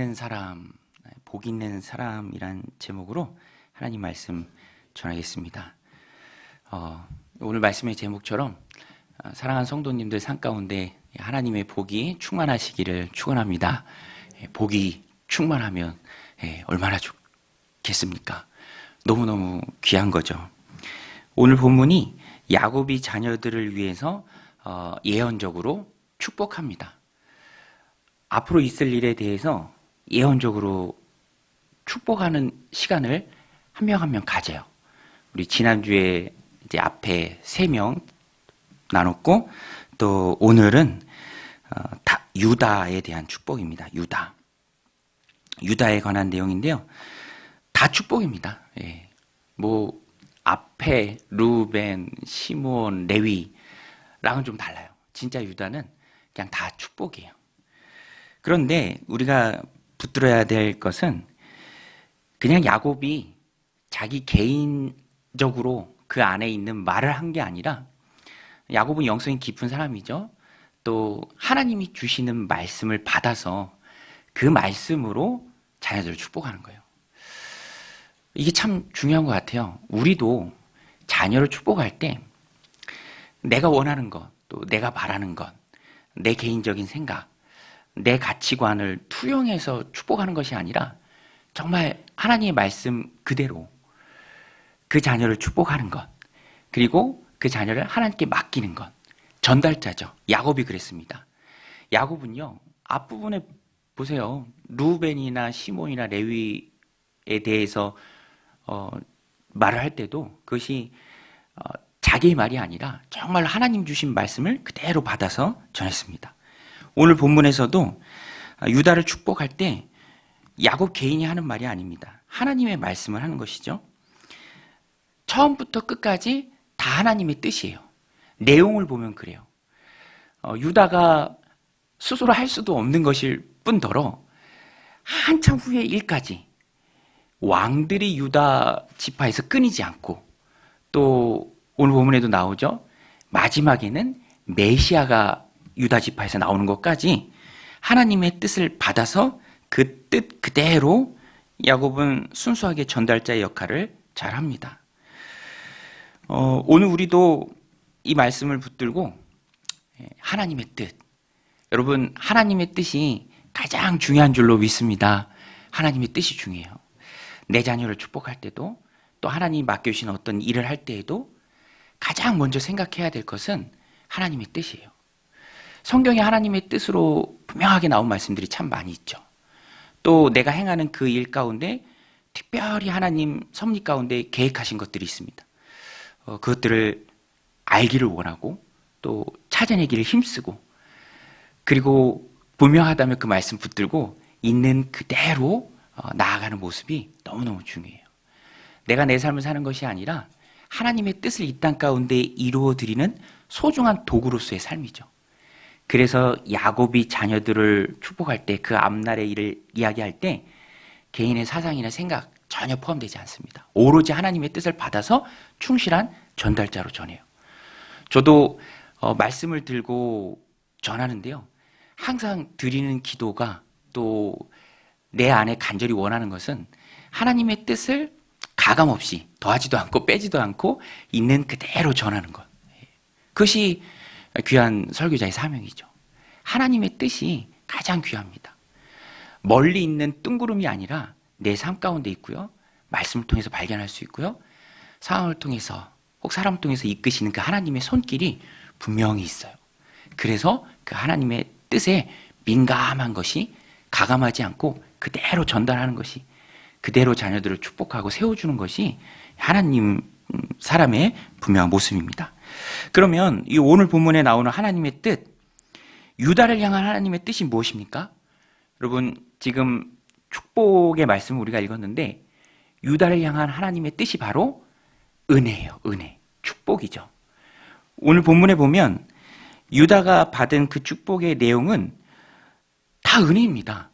있는 사람, 복 있는 사람이란 제목으로 하나님 말씀 전하겠습니다. 오늘 말씀의 제목처럼 사랑하는 성도님들 삶 가운데 하나님의 복이 충만하시기를 축원합니다. 복이 충만하면 얼마나 좋겠습니까? 너무너무 귀한 거죠. 오늘 본문이 야곱이 자녀들을 위해서 예언적으로 축복합니다. 앞으로 있을 일에 대해서 예언적으로 축복하는 시간을 한 명 한 명 가져요. 우리 지난주에 이제 앞에 3명 나눴고, 또 오늘은 유다에 대한 축복입니다. 유다에 관한 내용인데요. 다 축복입니다. 뭐 앞에 루벤, 시몬, 레위랑은 좀 달라요. 진짜 유다는 그냥 다 축복이에요. 그런데 우리가 붙들어야 될 것은 그냥 야곱이 자기 개인적으로 그 안에 있는 말을 한 게 아니라, 야곱은 영성이 깊은 사람이죠. 또 하나님이 주시는 말씀을 받아서 그 말씀으로 자녀들을 축복하는 거예요. 이게 참 중요한 것 같아요. 우리도 자녀를 축복할 때 내가 원하는 것, 또 내가 바라는 것, 내 개인적인 생각, 내 가치관을 투영해서 축복하는 것이 아니라 정말 하나님의 말씀 그대로 그 자녀를 축복하는 것, 그리고 그 자녀를 하나님께 맡기는 것, 전달자죠. 야곱이 그랬습니다. 야곱은요, 앞부분에 보세요. 루벤이나 시몬이나 레위에 대해서 말을 할 때도 그것이 자기의 말이 아니라 정말 하나님 주신 말씀을 그대로 받아서 전했습니다. 오늘 본문에서도 유다를 축복할 때 야곱 개인이 하는 말이 아닙니다. 하나님의 말씀을 하는 것이죠. 처음부터 끝까지 다 하나님의 뜻이에요. 내용을 보면 그래요. 유다가 스스로 할 수도 없는 것일 뿐더러 한참 후의 일까지 왕들이 유다 지파에서 끊이지 않고, 또 오늘 본문에도 나오죠. 마지막에는 메시아가 유다 지파에서 나오는 것까지 하나님의 뜻을 받아서 그 뜻 그대로 야곱은 순수하게 전달자의 역할을 잘 합니다. 오늘 우리도 이 말씀을 붙들고 하나님의 뜻, 여러분 하나님의 뜻이 가장 중요한 줄로 믿습니다. 하나님의 뜻이 중요해요. 내 자녀를 축복할 때도, 또 하나님이 맡겨주신 어떤 일을 할 때에도 가장 먼저 생각해야 될 것은 하나님의 뜻이에요. 성경에 하나님의 뜻으로 분명하게 나온 말씀들이 참 많이 있죠. 또 내가 행하는 그 일 가운데 특별히 하나님 섭리 가운데 계획하신 것들이 있습니다. 그것들을 알기를 원하고, 또 찾아내기를 힘쓰고, 그리고 분명하다면 그 말씀 붙들고 있는 그대로 나아가는 모습이 너무너무 중요해요. 내가 내 삶을 사는 것이 아니라 하나님의 뜻을 이 땅 가운데 이루어드리는 소중한 도구로서의 삶이죠. 그래서 야곱이 자녀들을 축복할 때, 그 앞날의 일을 이야기할 때 개인의 사상이나 생각 전혀 포함되지 않습니다. 오로지 하나님의 뜻을 받아서 충실한 전달자로 전해요. 저도 말씀을 들고 전하는데요, 항상 드리는 기도가, 또 내 안에 간절히 원하는 것은 하나님의 뜻을 가감없이 더하지도 않고 빼지도 않고 있는 그대로 전하는 것. 그것이 귀한 설교자의 사명이죠. 하나님의 뜻이 가장 귀합니다. 멀리 있는 뜬구름이 아니라 내 삶 가운데 있고요, 말씀을 통해서 발견할 수 있고요, 상황을 통해서 혹 사람을 통해서 이끄시는 그 하나님의 손길이 분명히 있어요. 그래서 그 하나님의 뜻에 민감한 것이 가감하지 않고 그대로 전달하는 것이, 그대로 자녀들을 축복하고 세워주는 것이 하나님 사람의 분명한 모습입니다. 그러면 이 오늘 본문에 나오는 하나님의 뜻, 유다를 향한 하나님의 뜻이 무엇입니까? 여러분, 지금 축복의 말씀을 우리가 읽었는데 유다를 향한 하나님의 뜻이 바로 은혜예요. 은혜, 축복이죠. 오늘 본문에 보면 유다가 받은 그 축복의 내용은 다 은혜입니다.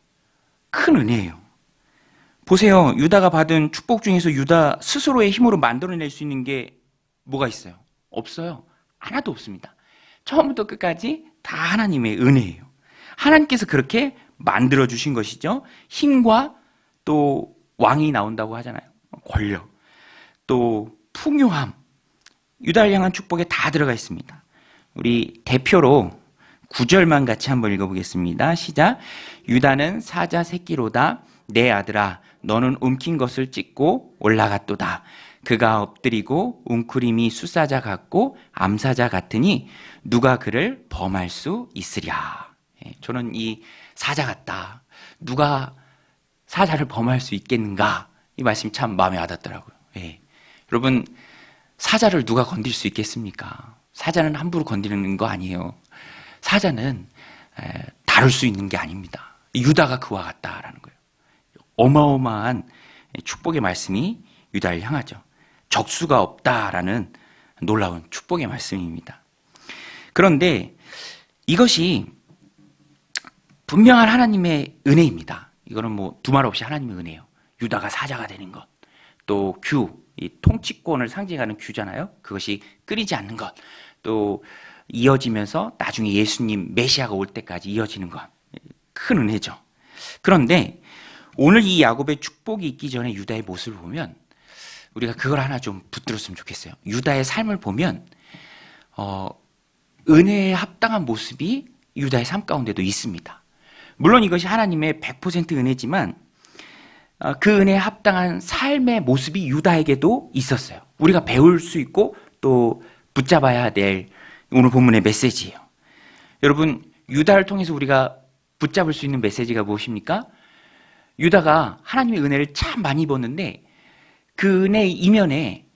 큰 은혜예요. 보세요. 유다가 받은 축복 중에서 유다 스스로의 힘으로 만들어낼 수 있는 게 뭐가 있어요? 없어요. 하나도 없습니다. 처음부터 끝까지 다 하나님의 은혜예요. 하나님께서 그렇게 만들어 주신 것이죠. 힘과 또 왕이 나온다고 하잖아요. 권력, 또 풍요함, 유다를 향한 축복에 다 들어가 있습니다. 우리 대표로 9절만 같이 한번 읽어보겠습니다. 시작. 유다는 사자 새끼로다. 내 아들아, 너는 움킨 것을 찢고 올라갔도다. 그가 엎드리고 웅크림이 수사자 같고 암사자 같으니 누가 그를 범할 수 있으랴. 저는 이 사자 같다. 누가 사자를 범할 수 있겠는가? 이 말씀이 참 마음에 와닿더라고요. 여러분, 사자를 누가 건들 수 있겠습니까? 사자는 함부로 건드리는 거 아니에요. 사자는 다룰 수 있는 게 아닙니다. 유다가 그와 같다라는 거예요. 어마어마한 축복의 말씀이 유다를 향하죠. 적수가 없다라는 놀라운 축복의 말씀입니다. 그런데 이것이 분명한 하나님의 은혜입니다. 이거는 뭐 두말 없이 하나님의 은혜예요. 유다가 사자가 되는 것, 또 이 통치권을 상징하는 규잖아요. 그것이 끊이지 않는 것, 또 이어지면서 나중에 예수님 메시아가 올 때까지 이어지는 것, 큰 은혜죠. 그런데 오늘 이 야곱의 축복이 있기 전에 유다의 모습을 보면 우리가 그걸 하나 좀 붙들었으면 좋겠어요. 유다의 삶을 보면 은혜에 합당한 모습이 유다의 삶 가운데도 있습니다. 물론 이것이 하나님의 100% 은혜지만 그 은혜에 합당한 삶의 모습이 유다에게도 있었어요. 우리가 배울 수 있고 또 붙잡아야 될 오늘 본문의 메시지예요. 여러분, 유다를 통해서 우리가 붙잡을 수 있는 메시지가 무엇입니까? 유다가 하나님의 은혜를 참 많이 입었는데 그 은혜의 이면에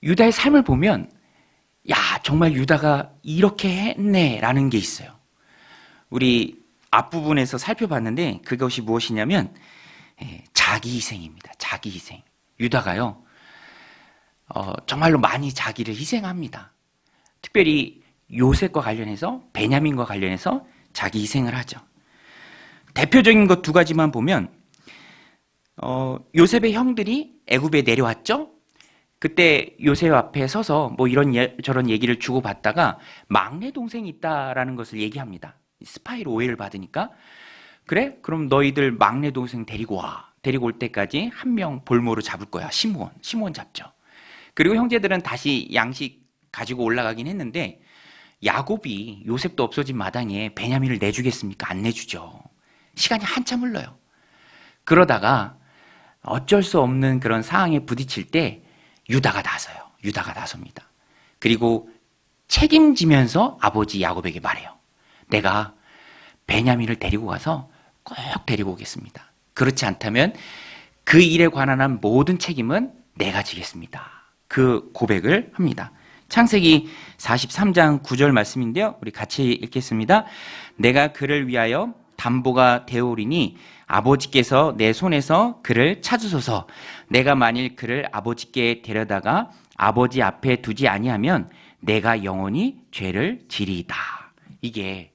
유다의 삶을 보면 야, 정말 유다가 이렇게 했네라는 게 있어요. 우리 앞부분에서 살펴봤는데 그것이 무엇이냐면 자기 희생입니다. 자기 희생. 유다가요, 정말로 많이 자기를 희생합니다. 특별히 요셉과 관련해서, 베냐민과 관련해서 자기 희생을 하죠. 대표적인 것 두 가지만 보면 요셉의 형들이 애굽에 내려왔죠. 그때 요셉 앞에 서서 뭐 이런 저런 얘기를 주고받다가 막내 동생이 있다라는 것을 얘기합니다. 스파이로 오해를 받으니까 그래? 그럼 너희들 막내 동생 데리고 와. 데리고 올 때까지 한 명 볼모로 잡을 거야. 시므온 잡죠. 그리고 형제들은 다시 양식 가지고 올라가긴 했는데 야곱이 요셉도 없어진 마당에 베냐민을 내주겠습니까? 안 내주죠. 시간이 한참 흘러요. 그러다가 어쩔 수 없는 그런 상황에 부딪힐 때 유다가 나서요. 유다가 나섭니다. 그리고 책임지면서 아버지 야곱에게 말해요. 내가 베냐민을 데리고 가서 꼭 데리고 오겠습니다. 그렇지 않다면 그 일에 관한 한 모든 책임은 내가 지겠습니다. 그 고백을 합니다. 창세기 43장 9절 말씀인데요. 우리 같이 읽겠습니다. 내가 그를 위하여 담보가 되오리니 아버지께서 내 손에서 그를 찾으소서. 내가 만일 그를 아버지께 데려다가 아버지 앞에 두지 아니하면 내가 영원히 죄를 지리이다. 이게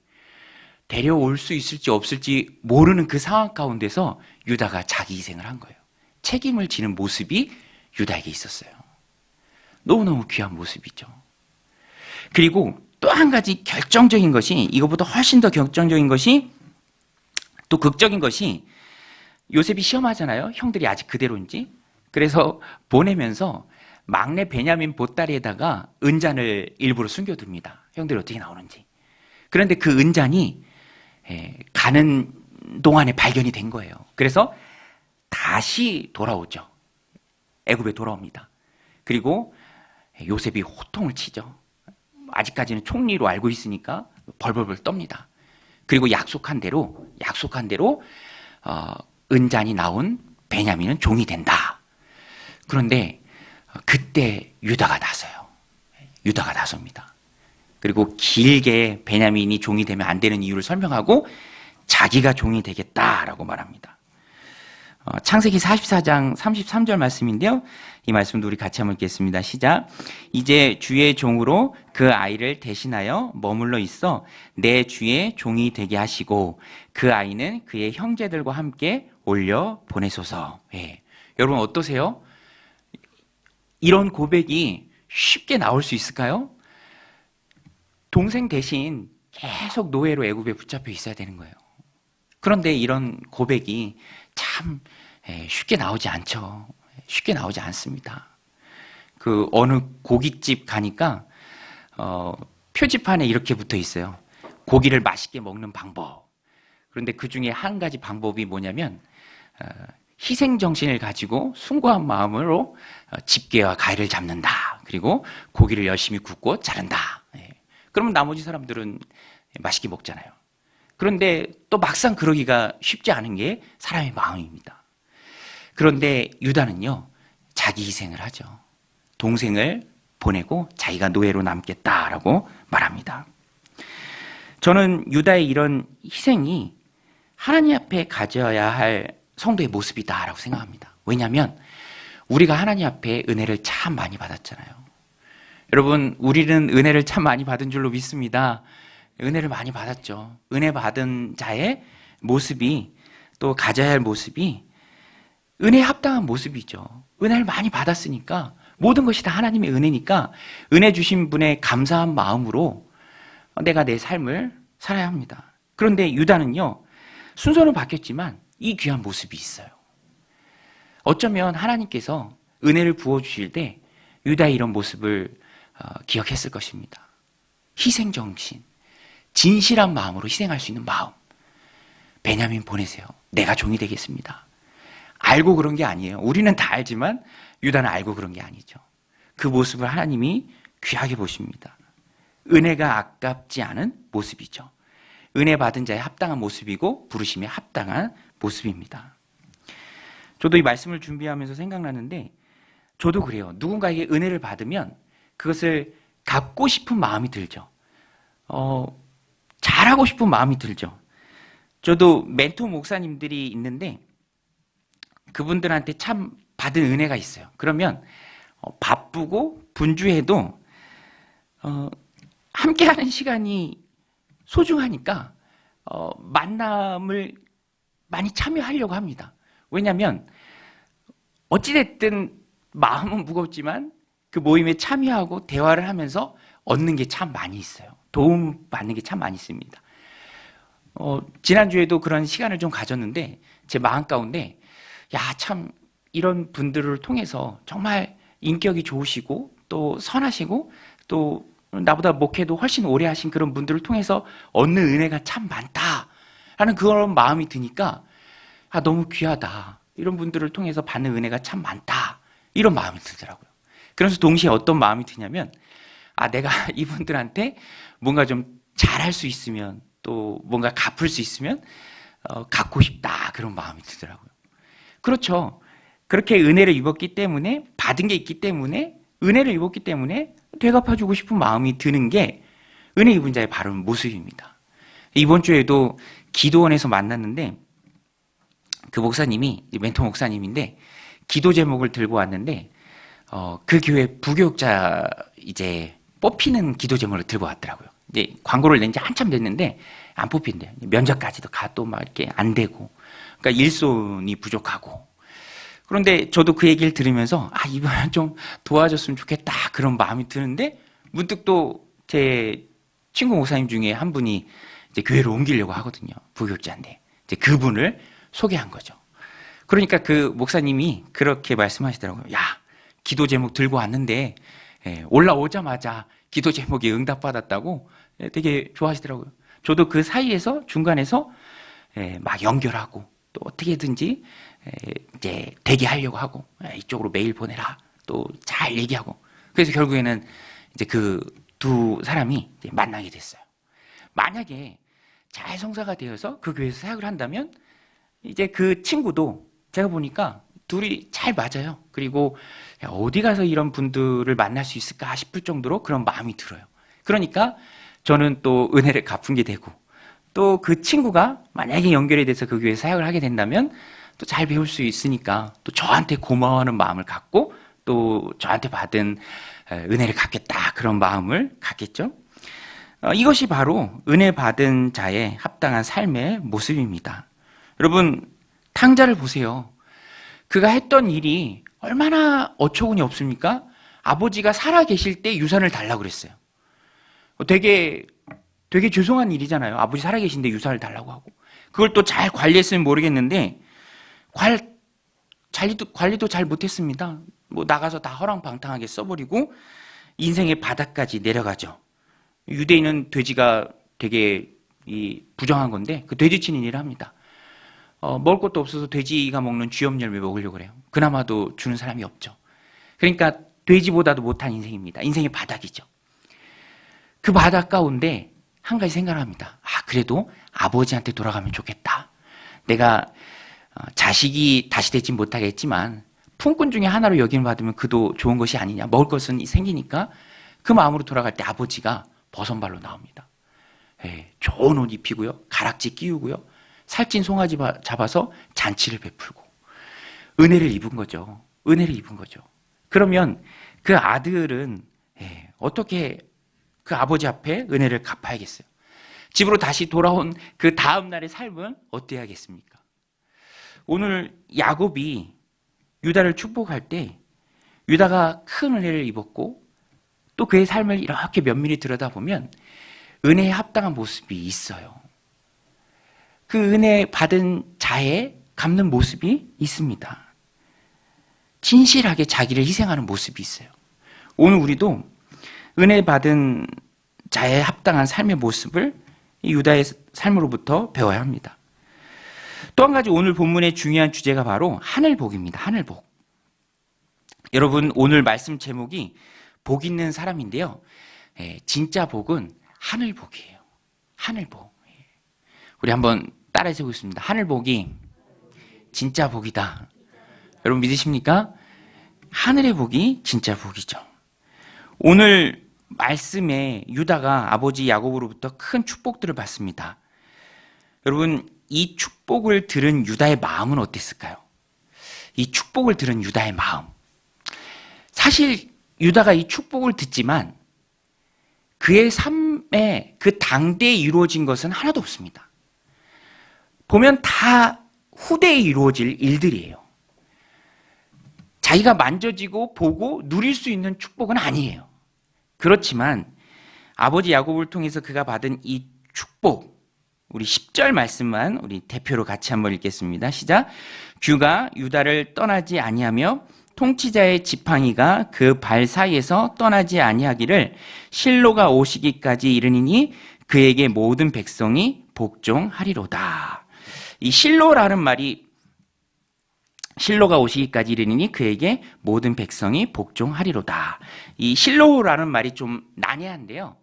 데려올 수 있을지 없을지 모르는 그 상황 가운데서 유다가 자기 희생을 한 거예요. 책임을 지는 모습이 유다에게 있었어요. 너무너무 귀한 모습이죠. 그리고 또 한 가지 결정적인 것이, 이거보다 훨씬 더 결정적인 것이, 또 극적인 것이, 요셉이 시험하잖아요. 형들이 아직 그대로인지. 그래서 보내면서 막내 베냐민 보따리에다가 은잔을 일부러 숨겨둡니다. 형들이 어떻게 나오는지. 그런데 그 은잔이 가는 동안에 발견이 된 거예요. 그래서 다시 돌아오죠. 애굽에 돌아옵니다. 그리고 요셉이 호통을 치죠. 아직까지는 총리로 알고 있으니까 벌벌벌 떱니다. 그리고 약속한 대로 은잔이 나온 베냐민은 종이 된다. 그런데 그때 유다가 나서요. 유다가 나섭니다. 그리고 길게 베냐민이 종이 되면 안 되는 이유를 설명하고 자기가 종이 되겠다라고 말합니다. 창세기 44장 33절 말씀인데요. 이 말씀도 우리 같이 한번 읽겠습니다. 시작. 이제 주의 종으로 그 아이를 대신하여 머물러 있어 내 주의 종이 되게 하시고 그 아이는 그의 형제들과 함께 올려 보내소서. 여러분 어떠세요? 이런 고백이 쉽게 나올 수 있을까요? 동생 대신 계속 노예로 애굽에 붙잡혀 있어야 되는 거예요. 그런데 이런 고백이 참 쉽게 나오지 않죠. 쉽게 나오지 않습니다. 그 어느 고깃집 가니까 표지판에 이렇게 붙어 있어요. 고기를 맛있게 먹는 방법. 그런데 그 중에 한 가지 방법이 뭐냐면 희생 정신을 가지고 숭고한 마음으로 집게와 가위를 잡는다. 그리고 고기를 열심히 굽고 자른다. 그러면 나머지 사람들은 맛있게 먹잖아요. 그런데 또 막상 그러기가 쉽지 않은 게 사람의 마음입니다. 그런데 유다는요, 자기 희생을 하죠. 동생을 보내고 자기가 노예로 남겠다라고 말합니다. 저는 유다의 이런 희생이 하나님 앞에 가져야 할 성도의 모습이다라고 생각합니다. 왜냐하면 우리가 하나님 앞에 은혜를 참 많이 받았잖아요. 여러분, 우리는 은혜를 참 많이 받은 줄로 믿습니다. 은혜를 많이 받았죠. 은혜 받은 자의 모습이, 또 가져야 할 모습이 은혜에 합당한 모습이죠. 은혜를 많이 받았으니까 모든 것이 다 하나님의 은혜니까 은혜 주신 분의 감사한 마음으로 내가 내 삶을 살아야 합니다. 그런데 유다는요, 순서는 바뀌었지만 이 귀한 모습이 있어요. 어쩌면 하나님께서 은혜를 부어주실 때 유다의 이런 모습을 기억했을 것입니다. 희생정신, 진실한 마음으로 희생할 수 있는 마음. 베냐민 보내세요. 내가 종이 되겠습니다. 알고 그런 게 아니에요. 우리는 다 알지만 유다는 알고 그런 게 아니죠. 그 모습을 하나님이 귀하게 보십니다. 은혜가 아깝지 않은 모습이죠. 은혜 받은 자의 합당한 모습이고 부르심에 합당한 모습입니다. 저도 이 말씀을 준비하면서 생각나는데 저도 그래요. 누군가에게 은혜를 받으면 그것을 갚고 싶은 마음이 들죠. 잘하고 싶은 마음이 들죠. 저도 멘토 목사님들이 있는데 그분들한테 참 받은 은혜가 있어요. 그러면 바쁘고 분주해도 함께하는 시간이 소중하니까 만남을 많이 참여하려고 합니다. 왜냐하면 어찌됐든 마음은 무겁지만 그 모임에 참여하고 대화를 하면서 얻는 게 참 많이 있어요. 도움 받는 게 참 많이 있습니다. 지난주에도 그런 시간을 좀 가졌는데 제 마음 가운데 참 이런 분들을 통해서 정말 인격이 좋으시고 또 선하시고 또 나보다 목회도 훨씬 오래 하신 그런 분들을 통해서 얻는 은혜가 참 많다라는 그런 마음이 드니까 너무 귀하다. 이런 분들을 통해서 받는 은혜가 참 많다. 이런 마음이 들더라고요. 그래서 동시에 어떤 마음이 드냐면 내가 이분들한테 뭔가 좀 잘할 수 있으면 또 뭔가 갚을 수 있으면 갚고 싶다. 그런 마음이 들더라고요. 그렇죠. 그렇게 은혜를 입었기 때문에 받은 게 있기 때문에 은혜를 입었기 때문에 되갚아주고 싶은 마음이 드는 게 은혜 입은 자의 바른 모습입니다. 이번 주에도 기도원에서 만났는데 그 목사님이 멘토 목사님인데 기도 제목을 들고 왔는데 그 교회 부교육자 이제 뽑히는 기도 제목을 들고 왔더라고요. 이제 광고를 낸 지 한참 됐는데 안 뽑힌대요. 면접까지도 가도 막 이렇게 안 되고, 그러니까 일손이 부족하고. 그런데 저도 그 얘기를 들으면서 이번엔 좀 도와줬으면 좋겠다 그런 마음이 드는데 문득 또 제 친구 목사님 중에 한 분이 이제 교회로 옮기려고 하거든요. 부교육자인데 이제 그분을 소개한 거죠. 그러니까 그 목사님이 그렇게 말씀하시더라고요. 기도 제목 들고 왔는데 올라오자마자 기도 제목이 응답받았다고 되게 좋아하시더라고요. 저도 그 사이에서 중간에서 막 연결하고 또 어떻게든지 이제 대기하려고 하고 이쪽으로 메일 보내라 또 잘 얘기하고 그래서 결국에는 이제 그 두 사람이 이제 만나게 됐어요. 만약에 잘 성사가 되어서 그 교회에서 사역을 한다면 이제 그 친구도 제가 보니까 둘이 잘 맞아요. 그리고 어디 가서 이런 분들을 만날 수 있을까 싶을 정도로 그런 마음이 들어요. 그러니까 저는 또 은혜를 갚은 게 되고 또 그 친구가 만약에 연결이 돼서 그 교회에 사역을 하게 된다면 또 잘 배울 수 있으니까 또 저한테 고마워하는 마음을 갖고 또 저한테 받은 은혜를 갚겠다 그런 마음을 갖겠죠. 이것이 바로 은혜 받은 자의 합당한 삶의 모습입니다. 여러분 탕자를 보세요. 그가 했던 일이 얼마나 어처구니 없습니까? 아버지가 살아 계실 때 유산을 달라고 그랬어요. 되게 죄송한 일이잖아요. 아버지 살아 계신데 유산을 달라고 하고. 그걸 또 잘 관리했으면 모르겠는데 관리도 잘 못했습니다. 뭐 나가서 다 허랑방탕하게 써버리고 인생의 바닥까지 내려가죠. 유대인은 돼지가 되게 부정한 건데 그 돼지 치는 일을 합니다. 먹을 것도 없어서 돼지가 먹는 쥐염 열매 먹으려고 그래요. 그나마도 주는 사람이 없죠. 그러니까 돼지보다도 못한 인생입니다. 인생의 바닥이죠. 그 바닥 가운데 한 가지 생각을 합니다. 그래도 아버지한테 돌아가면 좋겠다. 내가 자식이 다시 되지 못하겠지만 품꾼 중에 하나로 여김을 받으면 그도 좋은 것이 아니냐. 먹을 것은 생기니까 그 마음으로 돌아갈 때 아버지가 버선발로 나옵니다. 좋은 옷 입히고요. 가락지 끼우고요. 살찐 송아지 잡아서 잔치를 베풀고 은혜를 입은 거죠. 은혜를 입은 거죠. 그러면 그 아들은 어떻게 그 아버지 앞에 은혜를 갚아야겠어요. 집으로 다시 돌아온 그 다음 날의 삶은 어때야겠습니까? 오늘 야곱이 유다를 축복할 때 유다가 큰 은혜를 입었고 또 그의 삶을 이렇게 면밀히 들여다보면 은혜에 합당한 모습이 있어요. 그 은혜 받은 자에 갚는 모습이 있습니다. 진실하게 자기를 희생하는 모습이 있어요. 오늘 우리도 은혜 받은 자에 합당한 삶의 모습을 유다의 삶으로부터 배워야 합니다. 또 한 가지 오늘 본문의 중요한 주제가 바로 하늘복입니다. 하늘복. 여러분 오늘 말씀 제목이 복 있는 사람인데요. 진짜 복은 하늘복이에요. 하늘복. 우리 한번 따라해 보겠습니다. 하늘복이 진짜 복이다. 여러분 믿으십니까? 하늘의 복이 진짜 복이죠. 오늘 말씀에 유다가 아버지 야곱으로부터 큰 축복들을 받습니다. 여러분 이 축복을 들은 유다의 마음은 어땠을까요? 이 축복을 들은 유다의 마음. 사실 유다가 이 축복을 듣지만 그의 삶에 그 당대에 이루어진 것은 하나도 없습니다. 보면 다 후대에 이루어질 일들이에요. 자기가 만져지고 보고 누릴 수 있는 축복은 아니에요. 그렇지만 아버지 야곱을 통해서 그가 받은 이 축복, 우리 10절 말씀만 우리 대표로 같이 한번 읽겠습니다. 시작. 규가 유다를 떠나지 아니하며 통치자의 지팡이가 그 발 사이에서 떠나지 아니하기를 실로가 오시기까지 이르니니 그에게 모든 백성이 복종하리로다. 이 실로라는 말이 실로가 오시기까지 이르니 그에게 모든 백성이 복종하리로다. 이 실로라는 말이 좀 난해한데요.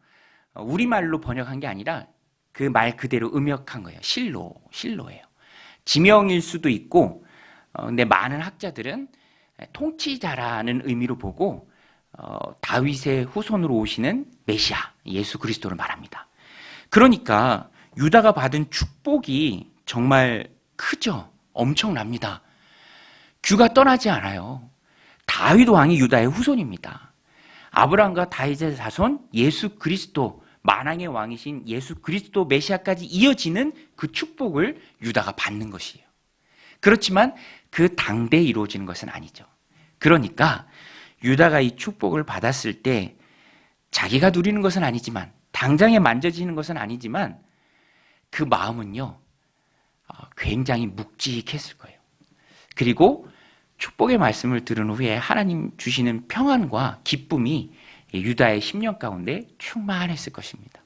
우리말로 번역한 게 아니라 그 말 그대로 음역한 거예요. 실로예요. 지명일 수도 있고, 근데 많은 학자들은 통치자라는 의미로 보고 다윗의 후손으로 오시는 메시아, 예수 그리스도를 말합니다. 그러니까 유다가 받은 축복이 정말 크죠. 엄청납니다. 규가 떠나지 않아요. 다윗 왕이 유다의 후손입니다. 아브라함과 다윗의 자손 예수 그리스도, 만왕의 왕이신 예수 그리스도 메시아까지 이어지는 그 축복을 유다가 받는 것이에요. 그렇지만 그 당대에 이루어지는 것은 아니죠. 그러니까 유다가 이 축복을 받았을 때 자기가 누리는 것은 아니지만, 당장에 만져지는 것은 아니지만 그 마음은요 굉장히 묵직했을 거예요. 그리고 축복의 말씀을 들은 후에 하나님 주시는 평안과 기쁨이 유다의 심령 가운데 충만했을 것입니다.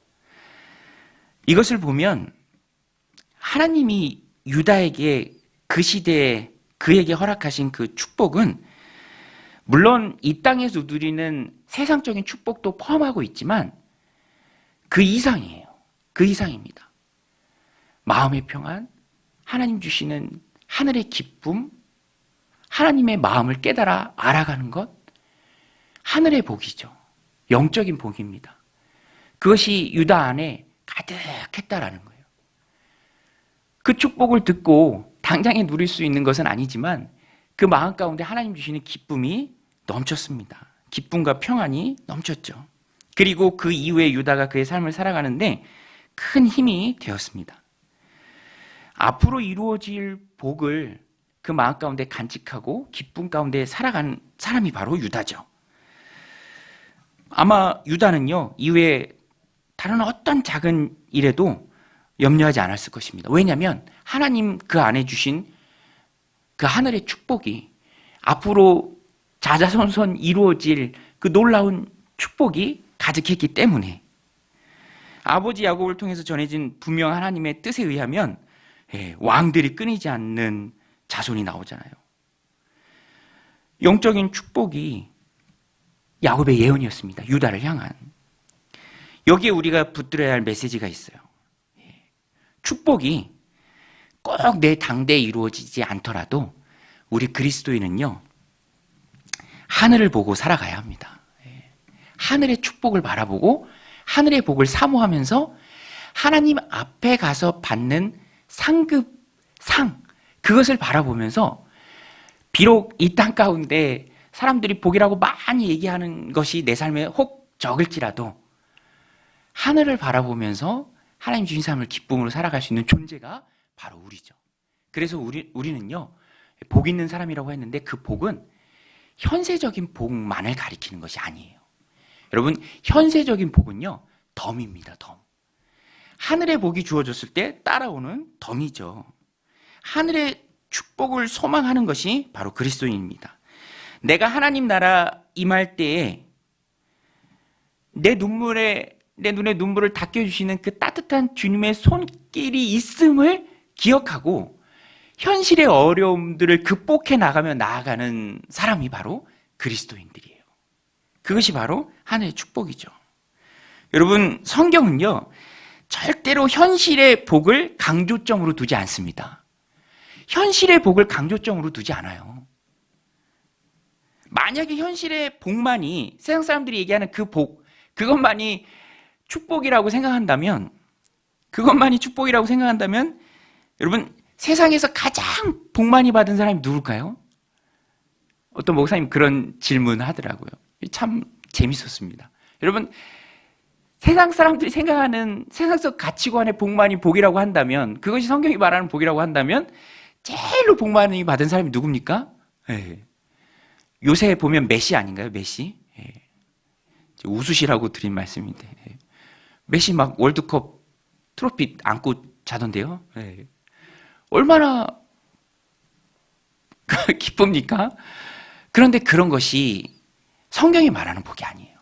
이것을 보면 하나님이 유다에게 그 시대에 그에게 허락하신 그 축복은 물론 이 땅에서 누리는 세상적인 축복도 포함하고 있지만 그 이상이에요. 그 이상입니다. 마음의 평안, 하나님 주시는 하늘의 기쁨, 하나님의 마음을 깨달아 알아가는 것, 하늘의 복이죠. 영적인 복입니다. 그것이 유다 안에 가득했다라는 거예요. 그 축복을 듣고 당장에 누릴 수 있는 것은 아니지만 그 마음 가운데 하나님 주시는 기쁨이 넘쳤습니다. 기쁨과 평안이 넘쳤죠. 그리고 그 이후에 유다가 그의 삶을 살아가는데 큰 힘이 되었습니다. 앞으로 이루어질 복을 그 마음 가운데 간직하고 기쁨 가운데 살아가는 사람이 바로 유다죠. 아마 유다는요, 이후에 다른 어떤 작은 일에도 염려하지 않았을 것입니다. 왜냐하면 하나님 그 안에 주신 그 하늘의 축복이 앞으로 자자손손 이루어질 그 놀라운 축복이 가득했기 때문에 아버지 야곱을 통해서 전해진 분명 하나님의 뜻에 의하면 왕들이 끊이지 않는 자손이 나오잖아요. 영적인 축복이 야곱의 예언이었습니다. 유다를 향한. 여기에 우리가 붙들어야 할 메시지가 있어요. 축복이 꼭 내 당대에 이루어지지 않더라도 우리 그리스도인은요, 하늘을 보고 살아가야 합니다. 하늘의 축복을 바라보고 하늘의 복을 사모하면서 하나님 앞에 가서 받는 상급, 그것을 바라보면서 비록 이 땅 가운데 사람들이 복이라고 많이 얘기하는 것이 내 삶에 혹 적을지라도 하늘을 바라보면서 하나님 주신 삶을 기쁨으로 살아갈 수 있는 존재가 바로 우리죠. 그래서 우리는요, 복 있는 사람이라고 했는데 그 복은 현세적인 복만을 가리키는 것이 아니에요. 여러분, 현세적인 복은요, 덤입니다. 덤. 하늘의 복이 주어졌을 때 따라오는 덤이죠. 하늘의 축복을 소망하는 것이 바로 그리스도인입니다. 내가 하나님 나라 임할 때에 내 눈에 눈물을 닦여주시는 그 따뜻한 주님의 손길이 있음을 기억하고 현실의 어려움들을 극복해 나가며 나아가는 사람이 바로 그리스도인들이에요. 그것이 바로 하늘의 축복이죠. 여러분, 성경은요, 절대로 현실의 복을 강조점으로 두지 않습니다. 현실의 복을 강조점으로 두지 않아요. 만약에 현실의 복만이 세상 사람들이 얘기하는 그 복, 그것만이 축복이라고 생각한다면 여러분, 세상에서 가장 복 많이 받은 사람이 누굴까요? 어떤 목사님 그런 질문 하더라고요. 참 재밌었습니다. 여러분, 세상 사람들이 생각하는 세상 속 가치관의 복 많이 복이라고 한다면, 그것이 성경이 말하는 복이라고 한다면 제일로 복 많이 받은 사람이 누굽니까? 요새 보면 메시 아닌가요? 메시? 웃으시라고 드린 말씀인데, 메시 막 월드컵 트로피 안고 자던데요. 얼마나 기쁩니까? 그런데 그런 것이 성경이 말하는 복이 아니에요.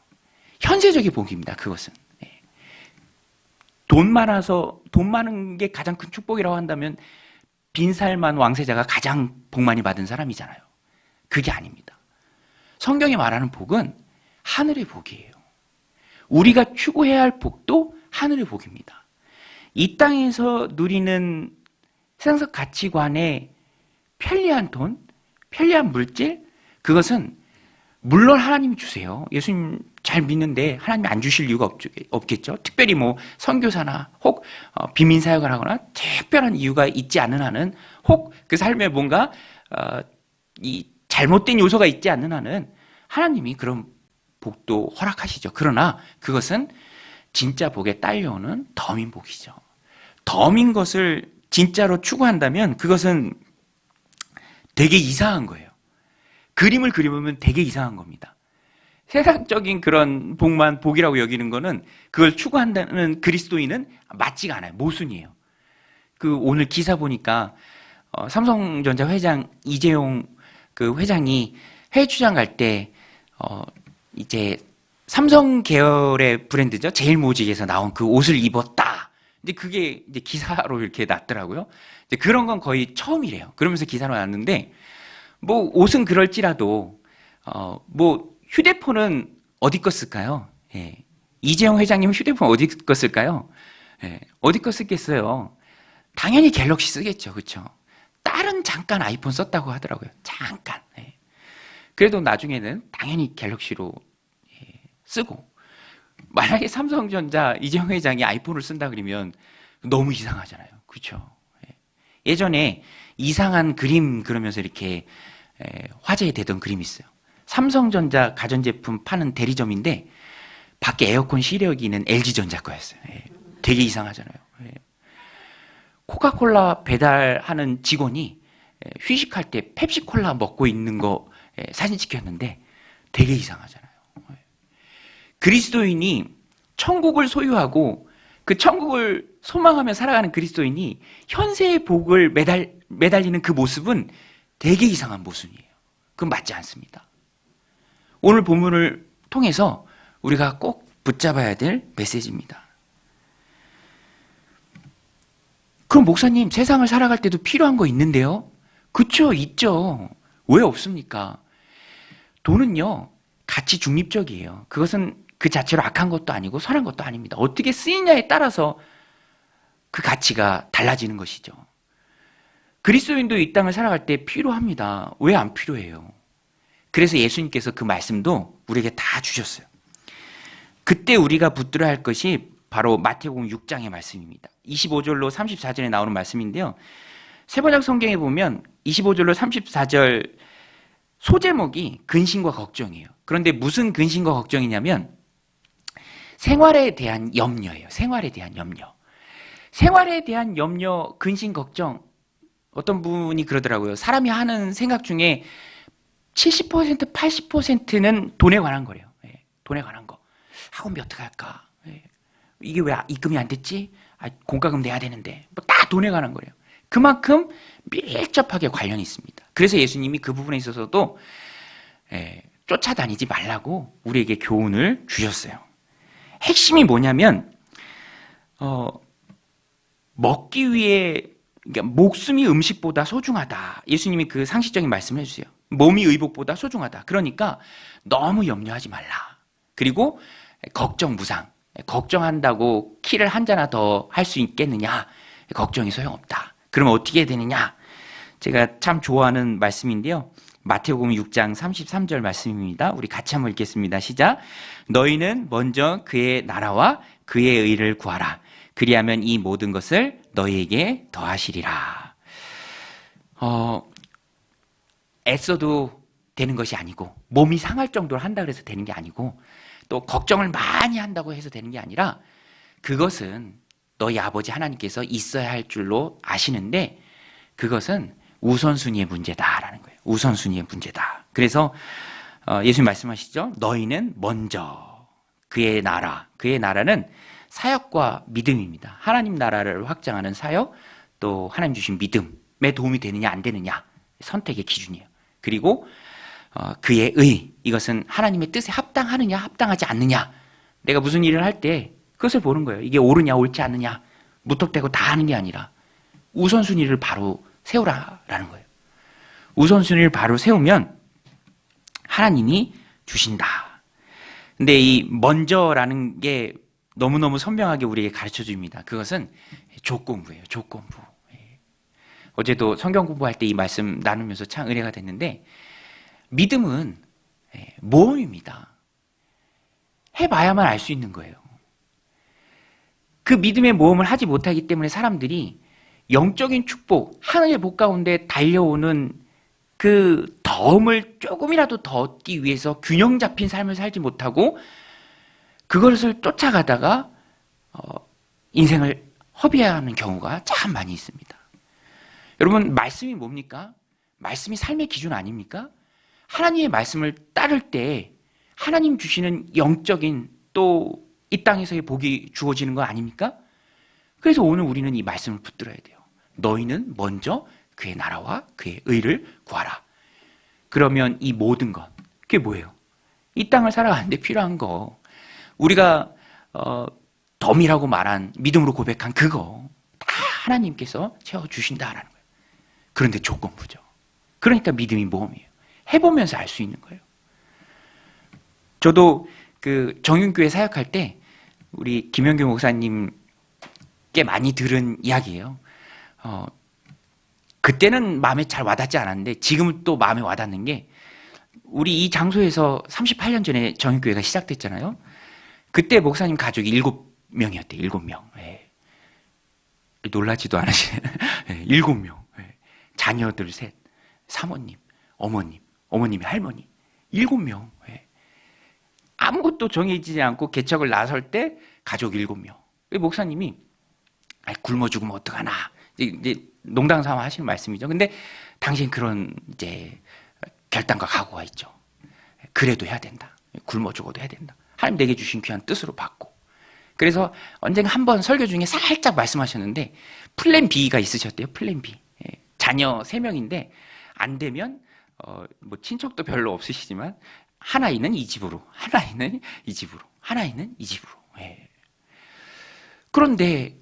현세적인 복입니다. 그것은. 돈 많은 게 가장 큰 축복이라고 한다면 빈살만 왕세자가 가장 복 많이 받은 사람이잖아요. 그게 아닙니다. 성경이 말하는 복은 하늘의 복이에요. 우리가 추구해야 할 복도 하늘의 복입니다. 이 땅에서 누리는 세상적 가치관의 편리한 돈, 편리한 물질, 그것은 물론 하나님이 주세요. 예수님 잘 믿는데 하나님이 안 주실 이유가 없겠죠. 특별히 뭐 선교사나 혹 비민사역을 하거나 특별한 이유가 있지 않는 한은, 혹 그 삶에 뭔가 이 잘못된 요소가 있지 않는 한은 하나님이 그런 복도 허락하시죠. 그러나 그것은 진짜 복에 딸려오는 덤인 복이죠. 덤인 것을 진짜로 추구한다면 그것은 되게 이상한 거예요. 그림을 그려보면 되게 이상한 겁니다. 세상적인 그런 복만 복이라고 여기는 거는, 그걸 추구한다는 그리스도인은 맞지가 않아요. 모순이에요. 오늘 기사 보니까 삼성전자 회장 이재용 그 회장이 해외 출장 갈 때 이제 삼성 계열의 브랜드죠. 제일모직에서 나온 그 옷을 입었다. 근데 그게 이제 기사로 이렇게 났더라고요. 이제 그런 건 거의 처음이래요. 그러면서 기사로 났는데, 뭐 옷은 그럴지라도 뭐 휴대폰은 어디 거 쓸까요? 이재용 회장님 휴대폰 어디 거 쓸까요? 어디 거 쓰겠어요? 당연히 갤럭시 쓰겠죠. 그렇죠? 딸은 잠깐 아이폰 썼다고 하더라고요. 잠깐. 그래도 나중에는 당연히 갤럭시로 쓰고, 만약에 삼성전자 이재용 회장이 아이폰을 쓴다 그러면 너무 이상하잖아요. 그렇죠? 예전에 이상한 그림 그러면서 이렇게 화제되던 그림이 있어요. 삼성전자 가전제품 파는 대리점인데 밖에 에어컨 시력이는 LG전자 거였어요. 되게 이상하잖아요. 코카콜라 배달하는 직원이 휴식할 때 펩시콜라 먹고 있는 거 사진 찍혔는데 되게 이상하잖아요. 그리스도인이 천국을 소유하고 그 천국을 소망하며 살아가는 그리스도인이 현세의 복을 매달리는 그 모습은 되게 이상한 모습이에요. 그건 맞지 않습니다. 오늘 본문을 통해서 우리가 꼭 붙잡아야 될 메시지입니다. 그럼 목사님, 세상을 살아갈 때도 필요한 거 있는데요? 그쵸, 있죠. 왜 없습니까? 돈은요, 가치 중립적이에요. 그것은 그 자체로 악한 것도 아니고 선한 것도 아닙니다. 어떻게 쓰이냐에 따라서 그 가치가 달라지는 것이죠. 그리스도인도 이 땅을 살아갈 때 필요합니다. 왜 안 필요해요? 그래서 예수님께서 그 말씀도 우리에게 다 주셨어요. 그때 우리가 붙들어야 할 것이 바로 마태복음 6장의 말씀입니다. 25절로 34절에 나오는 말씀인데요. 세번역 성경에 보면 25절로 34절 소제목이 근심과 걱정이에요. 그런데 무슨 근심과 걱정이냐면 생활에 대한 염려예요. 생활에 대한 염려. 생활에 대한 염려, 근심, 걱정. 어떤 분이 그러더라고요. 사람이 하는 생각 중에 70%, 80%는 돈에 관한 거래요. 돈에 관한 거. 학원비 어떻게 할까? 이게 왜 입금이 안 됐지? 공과금 내야 되는데. 뭐 다 돈에 관한 거래요. 그만큼 밀접하게 관련이 있습니다. 그래서 예수님이 그 부분에 있어서도 쫓아다니지 말라고 우리에게 교훈을 주셨어요. 핵심이 뭐냐면 먹기 위해, 그러니까 목숨이 음식보다 소중하다. 예수님이 그 상식적인 말씀을 해주세요. 몸이 의복보다 소중하다. 그러니까 너무 염려하지 말라. 그리고 걱정 무상. 걱정한다고 키를 한 잔이나 더 할 수 있겠느냐? 걱정이 소용없다. 그러면 어떻게 해야 되느냐? 제가 참 좋아하는 말씀인데요. 마태복음 6장 33절 말씀입니다. 우리 같이 한번 읽겠습니다. 시작. 너희는 먼저 그의 나라와 그의 의를 구하라. 그리하면 이 모든 것을 너희에게 더하시리라. 애써도 되는 것이 아니고, 몸이 상할 정도로 한다 그래서 되는 게 아니고, 또 걱정을 많이 한다고 해서 되는 게 아니라, 그것은 너희 아버지 하나님께서 있어야 할 줄로 아시는데, 그것은 우선순위의 문제다라는 거예요. 우선순위의 문제다. 그래서 예수님 말씀하시죠. 너희는 먼저 그의 나라, 그의 나라는 사역과 믿음입니다. 하나님 나라를 확장하는 사역, 또 하나님 주신 믿음에 도움이 되느냐 안 되느냐, 선택의 기준이에요. 그리고 그의 의, 이것은 하나님의 뜻에 합당하느냐 합당하지 않느냐, 내가 무슨 일을 할 때 그것을 보는 거예요. 이게 옳으냐 옳지 않느냐, 무턱대고 다 하는 게 아니라 우선순위를 바로 세우라라는 거예요. 우선순위를 바로 세우면 하나님이 주신다. 근데 이 먼저라는 게 너무너무 선명하게 우리에게 가르쳐 줍니다. 그것은 조건부예요. 조건부. 어제도 성경 공부할 때 이 말씀 나누면서 참 은혜가 됐는데, 믿음은 모험입니다. 해봐야만 알 수 있는 거예요. 그 믿음의 모험을 하지 못하기 때문에 사람들이 영적인 축복, 하늘의 복 가운데 달려오는 그 덤을 조금이라도 더 얻기 위해서 균형 잡힌 삶을 살지 못하고 그것을 쫓아가다가 인생을 허비하는 경우가 참 많이 있습니다. 여러분, 말씀이 뭡니까? 말씀이 삶의 기준 아닙니까? 하나님의 말씀을 따를 때 하나님 주시는 영적인, 또 이 땅에서의 복이 주어지는 거 아닙니까? 그래서 오늘 우리는 이 말씀을 붙들어야 돼요. 너희는 먼저 그의 나라와 그의 의를 구하라. 그러면 이 모든 것, 그게 뭐예요? 이 땅을 살아가는데 필요한 거, 우리가 덤이라고 말한, 믿음으로 고백한 그거 다 하나님께서 채워주신다라는 거예요. 그런데 조건부죠. 그러니까 믿음이 모험이에요. 해보면서 알 수 있는 거예요. 저도 그 정윤교회 사역할 때 우리 김영규 목사님께 많이 들은 이야기예요. 그때는 마음에 잘 와닿지 않았는데 지금은 또 마음에 와닿는 게, 우리 이 장소에서 38년 전에 정윤교회가 시작됐잖아요. 그때 목사님 가족이 7명이었대요. 7명. 예. 놀라지도 않으시네. 예, 7명. 예. 자녀들 셋, 사모님, 어머님이 할머니, 7명. 예. 아무것도 정해지지 않고 개척을 나설 때 가족 7명. 목사님이 굶어 죽으면 어떡하나, 이제 농담 삼아 하시는 말씀이죠. 근데 당신 그런 이제 결단과 각오가 있죠. 그래도 해야 된다. 굶어 죽어도 해야 된다. 하나님 내게 주신 귀한 뜻으로 받고. 그래서 언젠가 한번 설교 중에 살짝 말씀하셨는데 플랜 B가 있으셨대요. 플랜 B. 자녀 3명인데 안 되면 뭐 친척도 별로 없으시지만 하나이는 이 집으로, 하나이는 이 집으로, 하나이는 이 집으로. 그런데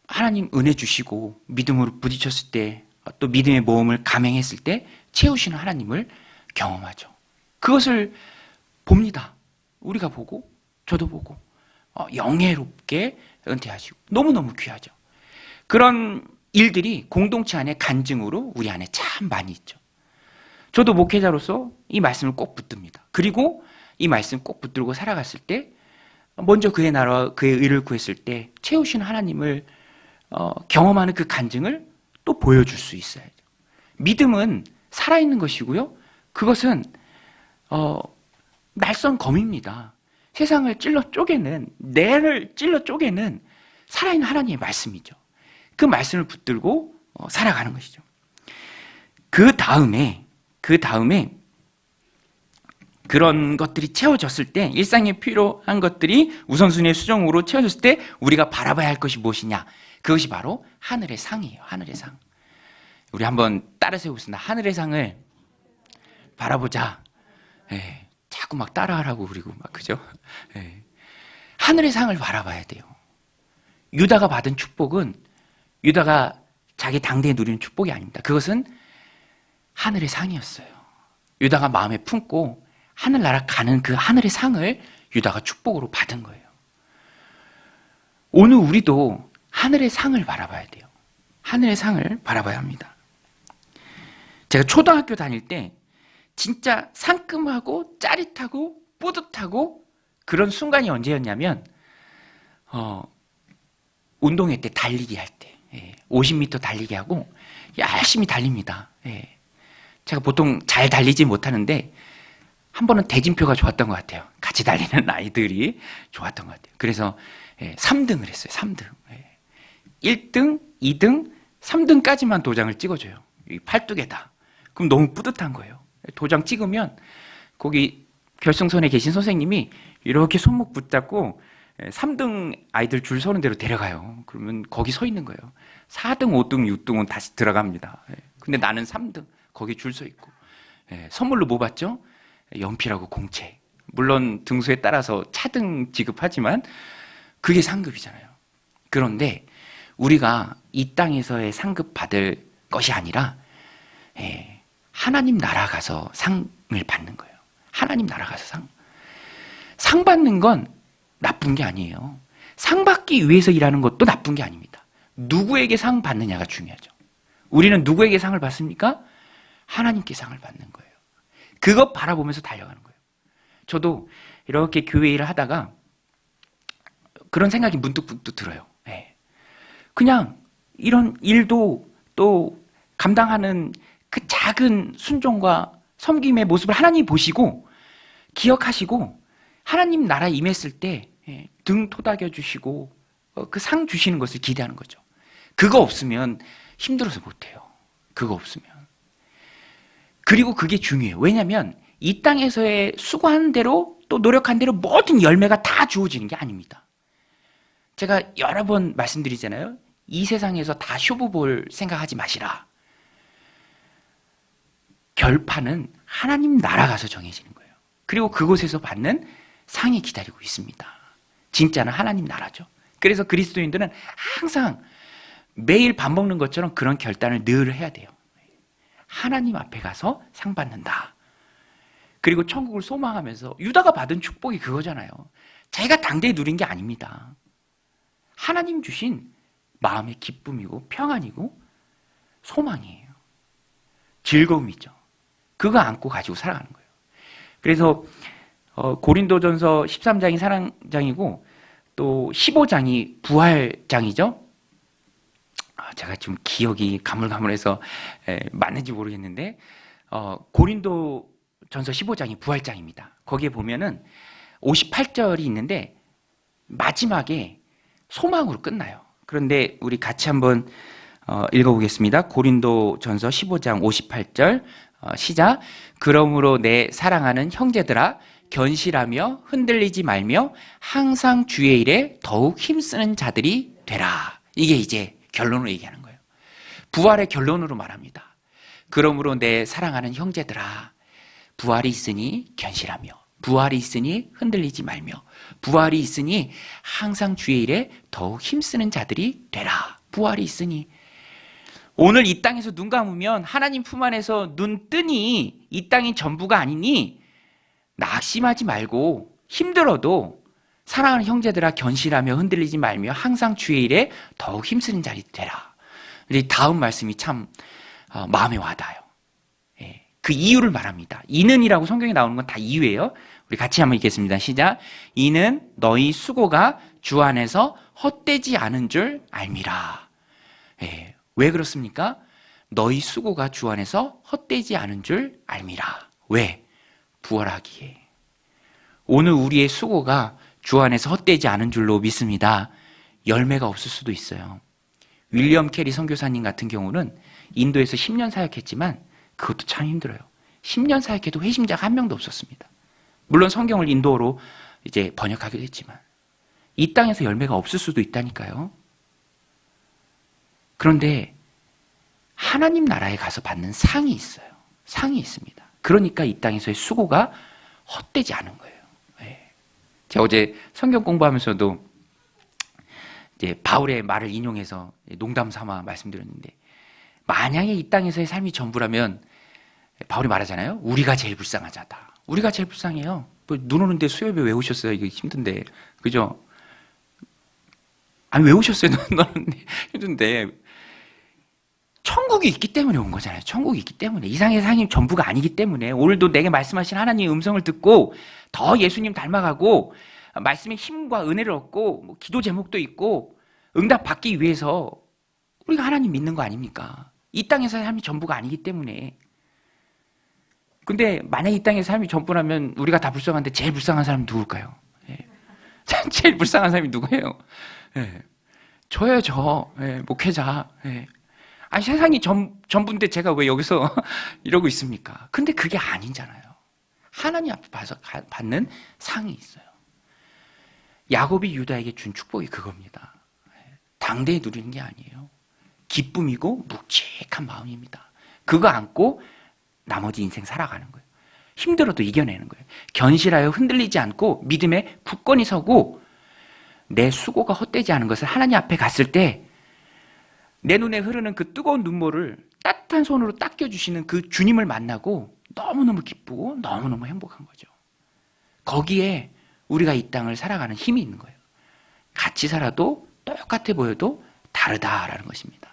하나님 은혜 주시고 믿음으로 부딪혔을 때, 또 믿음의 모험을 감행했을 때 채우시는 하나님을 경험하죠. 그것을 봅니다. 우리가 보고 저도 보고 영예롭게 은퇴하시고 너무너무 귀하죠. 그런 일들이 공동체 안에 간증으로 우리 안에 참 많이 있죠. 저도 목회자로서 이 말씀을 꼭 붙듭니다. 그리고 이 말씀 꼭 붙들고 살아갔을 때 먼저 그의 나라와 그의 의를 구했을 때 채우시는 하나님을 경험하는 그 간증을 또 보여줄 수 있어야죠. 믿음은 살아있는 것이고요. 그것은 낯선 검입니다. 세상을 찔러 쪼개는, 뇌를 찔러 쪼개는 살아있는 하나님의 말씀이죠. 그 말씀을 붙들고 살아가는 것이죠. 그 다음에 그런 것들이 채워졌을 때, 일상에 필요한 것들이 우선순위의 수정으로 채워졌을 때 우리가 바라봐야 할 것이 무엇이냐? 그것이 바로 하늘의 상이에요. 하늘의 상. 우리 한번 따라 세우겠습니다. 하늘의 상을 바라보자. 자꾸 막 따라하라고 그리고 막 그죠? 하늘의 상을 바라봐야 돼요. 유다가 받은 축복은 유다가 자기 당대에 누리는 축복이 아닙니다. 그것은 하늘의 상이었어요. 유다가 마음에 품고 하늘나라 가는 그 하늘의 상을 유다가 축복으로 받은 거예요. 오늘 우리도 하늘의 상을 바라봐야 돼요. 하늘의 상을 바라봐야 합니다. 제가 초등학교 다닐 때 진짜 상큼하고 짜릿하고 뿌듯하고 그런 순간이 언제였냐면 운동회 때 달리기 할 때 50m 달리기 하고 열심히 달립니다. 제가 보통 잘 달리지 못하는데 한 번은 대진표가 좋았던 것 같아요. 같이 달리는 아이들이 좋았던 것 같아요. 그래서 3등을 했어요. 3등. 1등, 2등, 3등까지만 도장을 찍어줘요. 이 팔뚝에다. 그럼 너무 뿌듯한 거예요. 도장 찍으면 거기 결승선에 계신 선생님이 이렇게 손목 붙잡고 3등 아이들 줄 서는 대로 데려가요. 그러면 거기 서 있는 거예요. 4등, 5등, 6등은 다시 들어갑니다. 근데 나는 3등 거기 줄 서 있고 선물로 뭐 받죠? 연필하고 공책. 물론 등수에 따라서 차등 지급하지만 그게 상급이잖아요. 그런데 우리가 이 땅에서의 상급 받을 것이 아니라 하나님 나라 가서 상을 받는 거예요. 하나님 나라 가서 상 받는 건 나쁜 게 아니에요. 상 받기 위해서 일하는 것도 나쁜 게 아닙니다. 누구에게 상 받느냐가 중요하죠. 우리는 누구에게 상을 받습니까? 하나님께 상을 받는 거예요. 그것 바라보면서 달려가는 거예요. 저도 이렇게 교회 일을 하다가 그런 생각이 문득 들어요. 그냥 이런 일도 또 감당하는 그 작은 순종과 섬김의 모습을 하나님이 보시고 기억하시고 하나님 나라에 임했을 때 등 토닥여 주시고 그 상 주시는 것을 기대하는 거죠. 그거 없으면 힘들어서 못해요. 그거 없으면. 그리고 그게 중요해요. 왜냐하면 이 땅에서의 수고한 대로 또 노력한 대로 모든 열매가 다 주어지는 게 아닙니다. 제가 여러 번 말씀드리잖아요. 이 세상에서 다 쇼부 볼 생각하지 마시라. 결판은 하나님 나라 가서 정해지는 거예요. 그리고 그곳에서 받는 상이 기다리고 있습니다. 진짜는 하나님 나라죠. 그래서 그리스도인들은 항상 매일 밥 먹는 것처럼 그런 결단을 늘 해야 돼요. 하나님 앞에 가서 상 받는다. 그리고 천국을 소망하면서 유다가 받은 축복이 그거잖아요. 자기가 당대에 누린 게 아닙니다. 하나님 주신 마음의 기쁨이고 평안이고 소망이에요. 즐거움이죠. 그거 안고 가지고 살아가는 거예요. 그래서 고린도전서 13장이 사랑장이고 또 15장이 부활장이죠. 제가 지금 기억이 가물가물해서 맞는지 모르겠는데 고린도전서 15장이 부활장입니다. 거기에 보면은 58절이 있는데 마지막에 소망으로 끝나요. 그런데 우리 같이 한번 읽어보겠습니다. 고린도전서 15장 58절 시작. 그러므로 내 사랑하는 형제들아 견실하며 흔들리지 말며 항상 주의 일에 더욱 힘쓰는 자들이 되라. 이게 이제 결론으로 얘기하는 거예요. 부활의 결론으로 말합니다. 그러므로 내 사랑하는 형제들아, 부활이 있으니 견실하며, 부활이 있으니 흔들리지 말며, 부활이 있으니 항상 주의 일에 더욱 힘쓰는 자들이 되라. 부활이 있으니. 오늘 이 땅에서 눈 감으면 하나님 품 안에서 눈 뜨니 이 땅이 전부가 아니니 낙심하지 말고 힘들어도 사랑하는 형제들아 견실하며 흔들리지 말며 항상 주의 일에 더욱 힘쓰는 자들이 되라. 근데 다음 말씀이 참 마음에 와닿아요. 예, 그 이유를 말합니다. 이는이라고 성경에 나오는 건 다 이유예요. 우리 같이 한번 읽겠습니다. 시작. 이는 너희 수고가 주 안에서 헛되지 않은 줄 알미라. 예, 왜 그렇습니까? 너희 수고가 주 안에서 헛되지 않은 줄 알미라. 왜? 부활하기에. 오늘 우리의 수고가 주 안에서 헛되지 않은 줄로 믿습니다. 열매가 없을 수도 있어요. 윌리엄 캐리 선교사님 같은 경우는 인도에서 10년 사역했지만 그것도 참 힘들어요. 10년 사역해도 회심자가 한 명도 없었습니다. 물론 성경을 인도어로 이제 번역하기도 했지만 이 땅에서 열매가 없을 수도 있다니까요. 그런데 하나님 나라에 가서 받는 상이 있어요. 상이 있습니다. 그러니까 이 땅에서의 수고가 헛되지 않은 거예요. 네. 제가 어제 성경 공부하면서도 이제 바울의 말을 인용해서 농담 삼아 말씀드렸는데, 만약에 이 땅에서의 삶이 전부라면 바울이 말하잖아요. 우리가 제일 불쌍하자다. 우리가 제일 불쌍해요. 뭐 눈 오는데 수요일에 왜 오셨어요? 이거 힘든데. 그죠? 아니, 왜 오셨어요? 눈 오는데 힘든데. 천국이 있기 때문에 온 거잖아요. 천국이 있기 때문에. 이 세상의 삶이 전부가 아니기 때문에. 오늘도 내게 말씀하신 하나님의 음성을 듣고 더 예수님 닮아가고 말씀의 힘과 은혜를 얻고 뭐 기도 제목도 있고 응답 받기 위해서 우리가 하나님 믿는 거 아닙니까? 이 땅에서의 삶이 전부가 아니기 때문에. 근데 만약에 이 땅의 삶이 전부라면 우리가 다 불쌍한데 제일 불쌍한 사람은 누굴까요? 예. 제일 불쌍한 사람이 누구예요? 예. 저예요, 저. 예. 목회자. 예. 아니, 세상이 전부인데 제가 왜 여기서 이러고 있습니까? 근데 그게 아니잖아요. 하나님 앞에 봐서 받는 상이 있어요. 야곱이 유다에게 준 축복이 그겁니다. 당대에 누리는 게 아니에요. 기쁨이고 묵직한 마음입니다. 그거 안고 나머지 인생 살아가는 거예요. 힘들어도 이겨내는 거예요. 견실하여 흔들리지 않고 믿음에 굳건히 서고 내 수고가 헛되지 않은 것을 하나님 앞에 갔을 때 내 눈에 흐르는 그 뜨거운 눈물을 따뜻한 손으로 닦여주시는 그 주님을 만나고 너무너무 기쁘고 너무너무 행복한 거죠. 거기에 우리가 이 땅을 살아가는 힘이 있는 거예요. 같이 살아도 똑같아 보여도 다르다라는 것입니다.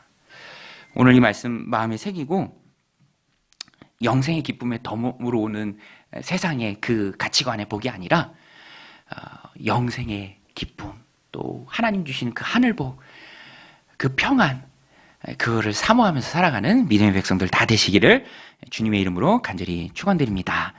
오늘 이 말씀 마음에 새기고 영생의 기쁨에 덤으로 오는 세상의 그 가치관의 복이 아니라 영생의 기쁨, 또 하나님 주시는 그 하늘복, 그 평안, 그거를 사모하면서 살아가는 믿음의 백성들 다 되시기를 주님의 이름으로 간절히 축원드립니다.